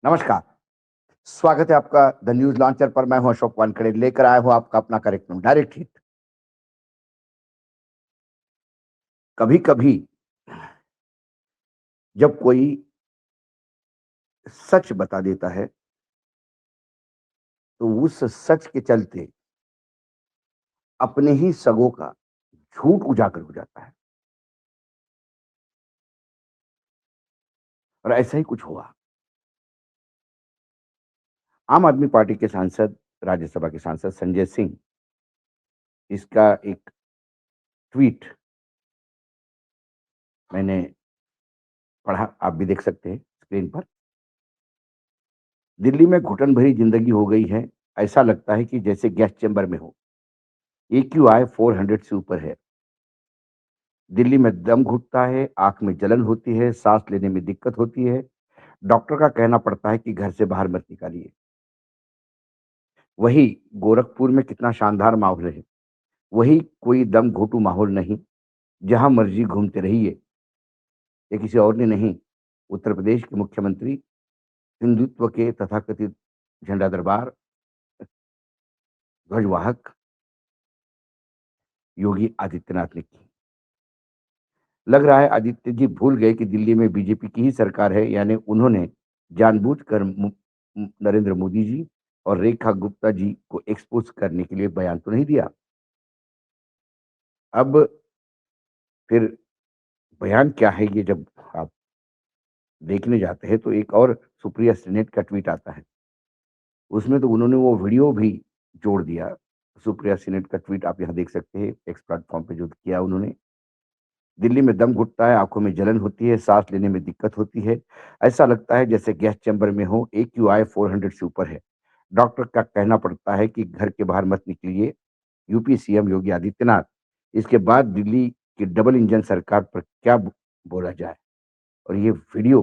नमस्कार, स्वागत है आपका द न्यूज़ लॉन्चर पर। मैं हूं अशोक वानखेड़े, लेकर आया हूं आपका अपना कार्यक्रम डायरेक्ट हिट। कभी-कभी जब कोई सच बता देता है, तो उस सच के चलते अपने ही सगों का झूठ उजागर हो जाता है और ऐसा ही कुछ हुआ। आम आदमी पार्टी के सांसद, राज्यसभा के सांसद संजय सिंह, इसका एक ट्वीट मैंने पढ़ा, आप भी देख सकते हैं स्क्रीन पर। दिल्ली में घुटन भरी जिंदगी हो गई है, ऐसा लगता है कि जैसे गैस चेंबर में हो। एक्यूआई 400 से ऊपर है। दिल्ली में दम घुटता है, आंख में जलन होती है, सांस लेने में दिक्कत होती है। डॉक्टर का कहना पड़ता है कि घर से बाहर मत निकालिए। वही गोरखपुर में कितना शानदार माहौल है। वही कोई दम घोटू माहौल नहीं, जहां मर्जी घूमते रहिए। ये किसी और ने नहीं, उत्तर प्रदेश के मुख्यमंत्री, हिंदुत्व के तथाकथित झंडा दरबार, ध्वजवाहक योगी आदित्यनाथ ने की। लग रहा है आदित्य जी भूल गए कि दिल्ली में बीजेपी की ही सरकार है, यानी उन्होंने जानबूझकर नरेंद्र मोदी जी और रेखा गुप्ता जी को एक्सपोज करने के लिए बयान तो नहीं दिया। अब फिर बयान क्या है, ये जब आप देखने जाते हैं तो एक और सुप्रिया सेनेट का ट्वीट आता है। उसमें तो उन्होंने वो वीडियो भी जोड़ दिया। सुप्रिया सेनेट का ट्वीट आप यहाँ देख सकते हैं, एक्स प्लेटफॉर्म पे जो किया उन्होंने। दिल्ली में दम घुटता है, आंखों में जलन होती है, सांस लेने में दिक्कत होती है। ऐसा लगता है जैसे गैस चैम्बर में हो। एक्यूआई 400 से ऊपर है। डॉक्टर का कहना पड़ता है कि घर के बाहर मत निकलिए। यूपी सीएम योगी आदित्यनाथ, इसके बाद दिल्ली की डबल इंजन सरकार पर क्या बोला जाए। और ये वीडियो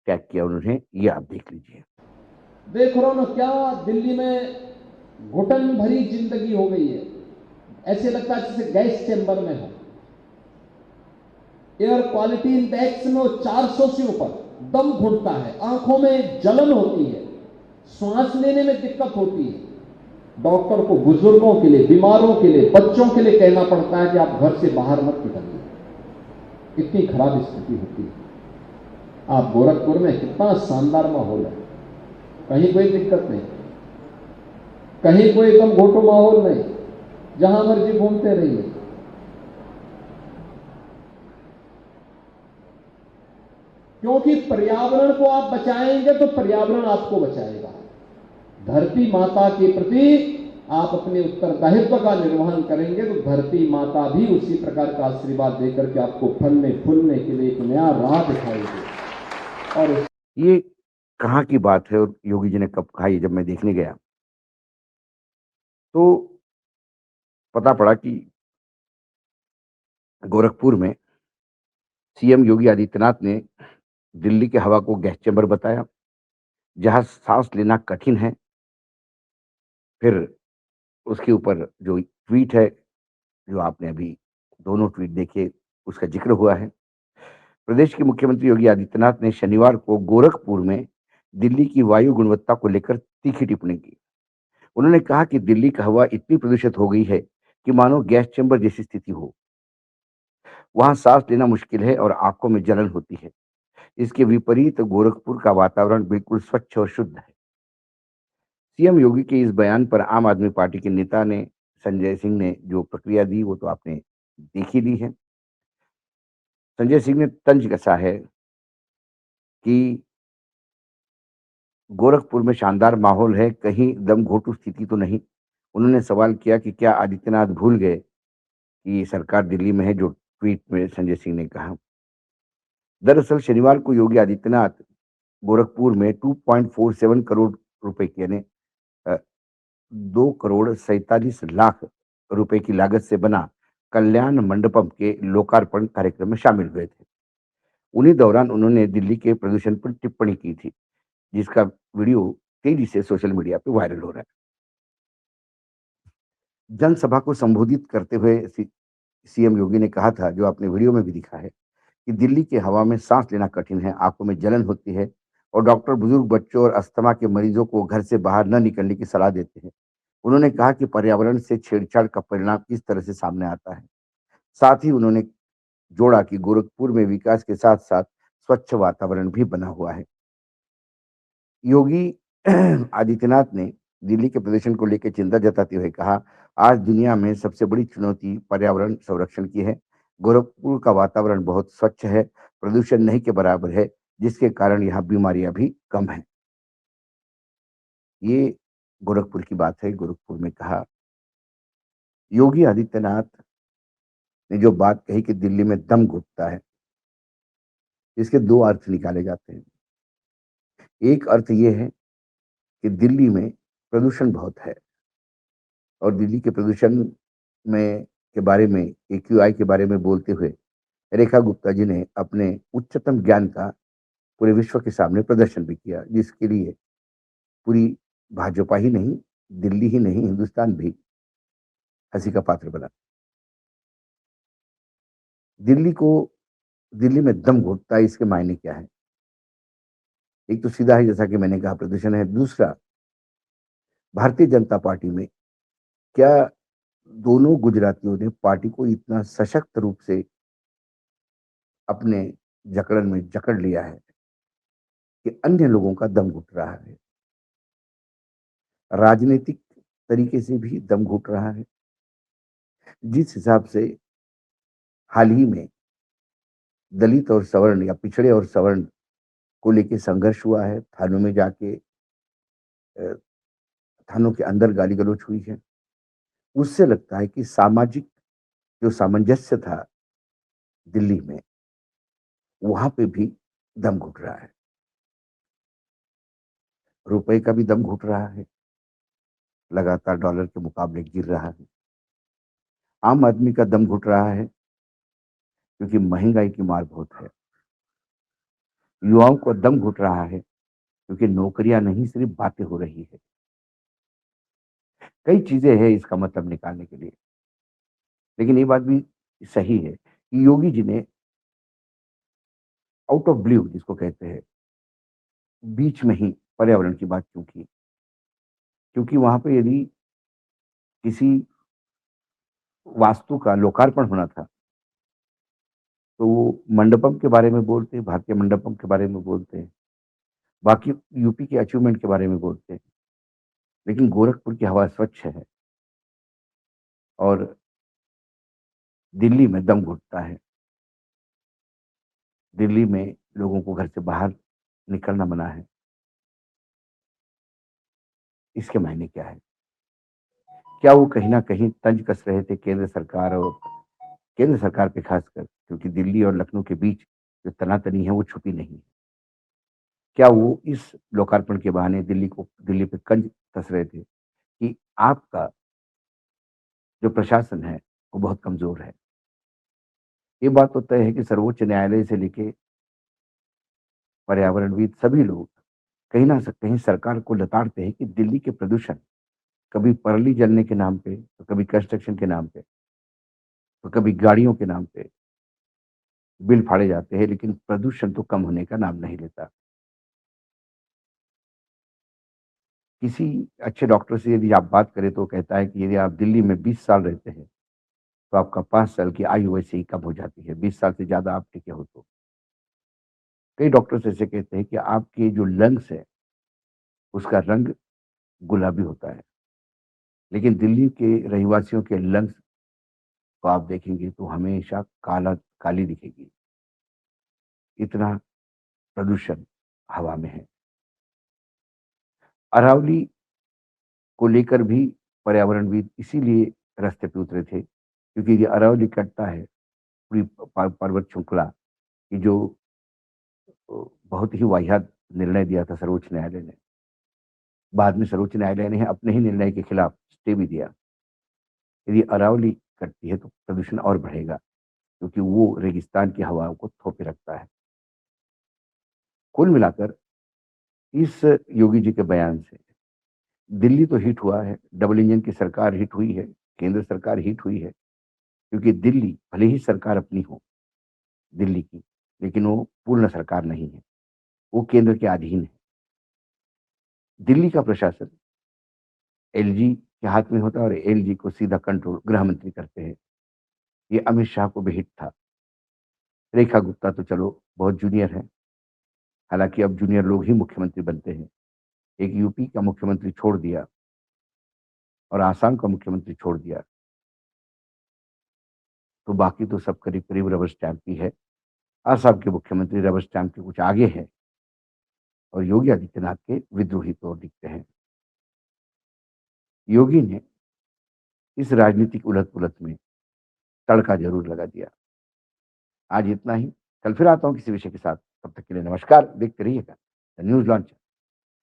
टैग किया उन्होंने, ये आप देख लीजिए। देख रहा हूं ना क्या दिल्ली में घुटन भरी जिंदगी हो गई है। ऐसे लगता है जैसे गैस चेंबर में हो। एयर क्वालिटी इंडेक्स में 400 से ऊपर, दम घुटता है, आंखों में जलन होती है, सांस लेने में दिक्कत होती है। डॉक्टर को बुजुर्गों के लिए, बीमारों के लिए, बच्चों के लिए कहना पड़ता है कि आप घर से बाहर मत निकलिए। इतनी खराब स्थिति होती है। आप गोरखपुर में कितना शानदार माहौल है, कहीं कोई दिक्कत नहीं, कहीं कोई एकदम घोटो माहौल नहीं, जहां मर्जी घूमते रहिए। क्योंकि पर्यावरण को आप बचाएंगे तो पर्यावरण आपको बचाएगा। धरती माता के प्रति आप अपने उत्तरदायित्व का निर्वहन करेंगे तो धरती माता भी उसी प्रकार का आशीर्वाद देकर के आपको फलने फूलने के लिए एक नया राह दिखाएगी। और ये कहाँ की बात है और योगी जी ने कब कहा? ये जब मैं देखने गया तो पता पड़ा कि गोरखपुर में सीएम योगी आदित्यनाथ ने दिल्ली की हवा को गैस चैम्बर बताया, जहां सांस लेना कठिन है। फिर उसके ऊपर जो ट्वीट है, जो आपने अभी दोनों ट्वीट देखे, उसका जिक्र हुआ है। प्रदेश के मुख्यमंत्री योगी आदित्यनाथ ने शनिवार को गोरखपुर में दिल्ली की वायु गुणवत्ता को लेकर तीखी टिप्पणी की। उन्होंने कहा कि दिल्ली का हवा इतनी प्रदूषित हो गई है कि मानो गैस चैम्बर जैसी स्थिति हो। वहां सांस लेना मुश्किल है और आंखों में जलन होती है। इसके विपरीत गोरखपुर का वातावरण बिल्कुल स्वच्छ और शुद्ध है। सीएम योगी के इस बयान पर आम आदमी पार्टी के नेता ने, संजय सिंह ने जो प्रतिक्रिया दी वो तो आपने देख ही ली है। संजय सिंह ने तंज कसा है कि गोरखपुर में शानदार माहौल है, कहीं दम घोटू स्थिति तो नहीं। उन्होंने सवाल किया कि क्या आदित्यनाथ भूल गए कि सरकार दिल्ली में है, जो ट्वीट में संजय सिंह ने कहा। दरअसल शनिवार को योगी आदित्यनाथ गोरखपुर में 2.47 करोड़ रुपए की, यानी 2 करोड़ 47 लाख रुपए की लागत से बना कल्याण मंडपम के लोकार्पण कार्यक्रम में शामिल हुए थे। उन्हीं दौरान उन्होंने दिल्ली के प्रदूषण पर टिप्पणी की थी, जिसका वीडियो तेजी से सोशल मीडिया पे वायरल हो रहा है। जनसभा को संबोधित करते हुए सीएम योगी ने कहा था, जो आपने वीडियो में भी दिखा है, कि दिल्ली की हवा में सांस लेना कठिन है, आंखों में जलन होती है, और डॉक्टर बुजुर्ग बच्चों और अस्थमा के मरीजों को घर से बाहर न निकलने की सलाह देते हैं। उन्होंने कहा कि पर्यावरण से छेड़छाड़ का परिणाम किस तरह से सामने आता है। साथ ही उन्होंने जोड़ा कि गोरखपुर में विकास के साथ-साथ स्वच्छ वातावरण भी बना हुआ है। योगी आदित्यनाथ ने दिल्ली के प्रदूषण को लेकर चिंता जताते हुए कहा, आज दुनिया में सबसे बड़ी चुनौती पर्यावरण संरक्षण की है। गोरखपुर का वातावरण बहुत स्वच्छ है, प्रदूषण नहीं के बराबर है, जिसके कारण यहाँ बीमारियां भी कम हैं। ये गोरखपुर की बात है। गोरखपुर में कहा, योगी आदित्यनाथ ने जो बात कही कि दिल्ली में दम घुटता है, इसके दो अर्थ निकाले जाते हैं। एक अर्थ ये है कि दिल्ली में प्रदूषण बहुत है और दिल्ली के प्रदूषण में के बारे में, एक्यूआई के बारे में बोलते हुए रेखा गुप्ता जी ने अपने उच्चतम ज्ञान का पूरे विश्व के सामने प्रदर्शन भी किया, जिसके लिए पूरी भाजपा ही नहीं, दिल्ली ही नहीं, हिंदुस्तान भी हंसी का पात्र बना। दिल्ली को दिल्ली में दम घुटता है, इसके मायने क्या है? एक तो सीधा है, जैसा कि मैंने कहा, प्रदूषण है। दूसरा, भारतीय जनता पार्टी में क्या दोनों गुजरातियों ने पार्टी को इतना सशक्त रूप से अपने जकड़न में जकड़ लिया है कि अन्य लोगों का दम घुट रहा है। राजनीतिक तरीके से भी दम घुट रहा है। जिस हिसाब से हाल ही में दलित और सवर्ण या पिछड़े और सवर्ण को लेके संघर्ष हुआ है, थानों में जाके अ, थानों के अंदर गाली गलौज हुई है, उससे लगता है कि सामाजिक जो सामंजस्य था दिल्ली में, वहां पे भी दम घुट रहा है। रुपए का भी दम घुट रहा है, लगातार डॉलर के मुकाबले गिर रहा है। आम आदमी का दम घुट रहा है क्योंकि महंगाई की मार बहुत है। युवाओं को दम घुट रहा है क्योंकि नौकरियां नहीं, सिर्फ बातें हो रही है। कई चीजें हैं इसका मतलब निकालने के लिए, लेकिन ये बात भी सही है कि योगी जी ने आउट ऑफ ब्लू, जिसको कहते हैं, बीच में ही पर्यावरण की बात क्यों की? क्योंकि वहां पे यदि किसी वास्तु का लोकार्पण होना था, तो वो मंडपम के बारे में बोलते, भारतीय मंडपम के बारे में बोलते, बाकी यूपी के अचीवमेंट के बारे में बोलते, लेकिन गोरखपुर की हवा स्वच्छ है और दिल्ली में दम घुटता है। दिल्ली में लोगों को घर से बाहर निकलना मना है। इसके मायने क्या है? क्या वो कहीं न कहीं तंज कस रहे थे केंद्र सरकार और केंद्र सरकार पे खासकर, क्योंकि दिल्ली और लखनऊ के बीच जो तनातनी है वो छुपी नहीं है। क्या वो इस लोकार्पण के बहाने दिल्ली पे तंज कस रहे थे कि आपका जो प्रशासन है वो बहुत कमज़ोर है? ये बात तो तय है कि सर्वोच्च न्यायालय से लेके पर्यावरणविद सभी लोग कहीं न स कहीं सरकार को लताड़ते हैं कि दिल्ली के प्रदूषण कभी पराली जलने के नाम पे, तो कभी कंस्ट्रक्शन के नाम पे, तो कभी गाड़ियों के नाम पे बिल फाड़े जाते हैं, लेकिन प्रदूषण तो कम होने का नाम नहीं लेता। किसी अच्छे डॉक्टर से यदि आप बात करें तो वो कहता है कि यदि आप दिल्ली में 20 साल रहते हैं, तो आपका 5 साल की आयु वैसे ही कम हो जाती है, 20 साल से ज़्यादा आप टिके हो तो। कई डॉक्टर्स ऐसे कहते हैं कि आपके जो लंग्स है, उसका रंग गुलाबी होता है, लेकिन दिल्ली के रहवासियों के लंग्स को आप देखेंगे तो हमेशा काली दिखेगी। इतना प्रदूषण हवा में है। अरावली को लेकर भी पर्यावरणविद इसीलिए रास्ते पे उतरे थे, क्योंकि ये अरावली कटता है पूरी पर्वत श्रृंखला की, जो बहुत ही वाहियात निर्णय दिया था सर्वोच्च न्यायालय ने। बाद में सर्वोच्च न्यायालय ने अपने ही निर्णय के खिलाफ स्टे भी दिया। यदि अरावली कटती है तो प्रदूषण और बढ़ेगा, क्योंकि वो रेगिस्तान की हवाओं को थोपे रखता है। कुल मिलाकर इस योगी जी के बयान से दिल्ली तो हिट हुआ है, डबल इंजन की सरकार हिट हुई है, केंद्र सरकार हिट हुई है, क्योंकि दिल्ली भले ही सरकार अपनी हो दिल्ली की, लेकिन वो पूर्ण सरकार नहीं है। वो केंद्र के अधीन है। दिल्ली का प्रशासन एलजी के हाथ में होता है और एलजी को सीधा कंट्रोल गृह मंत्री करते हैं। ये अमित शाह को भी हिट था। रेखा गुप्ता तो चलो बहुत जूनियर है, हालांकि अब जूनियर लोग ही मुख्यमंत्री बनते हैं। एक यूपी का मुख्यमंत्री छोड़ दिया और आसाम का मुख्यमंत्री छोड़ दिया, तो बाकी तो सब करीब करीब रबर स्टैंप ही है। आसाम के मुख्यमंत्री रबर स्टैंप के कुछ आगे हैं और योगी आदित्यनाथ के विद्रोही तौर दिखते हैं। योगी ने इस राजनीतिक उलट पुलट में तड़का जरूर लगा दिया। आज इतना ही, कल फिर आता हूं किसी विषय के साथ। तब तक के लिए नमस्कार। देखते रहिएगा द न्यूज लॉन्च।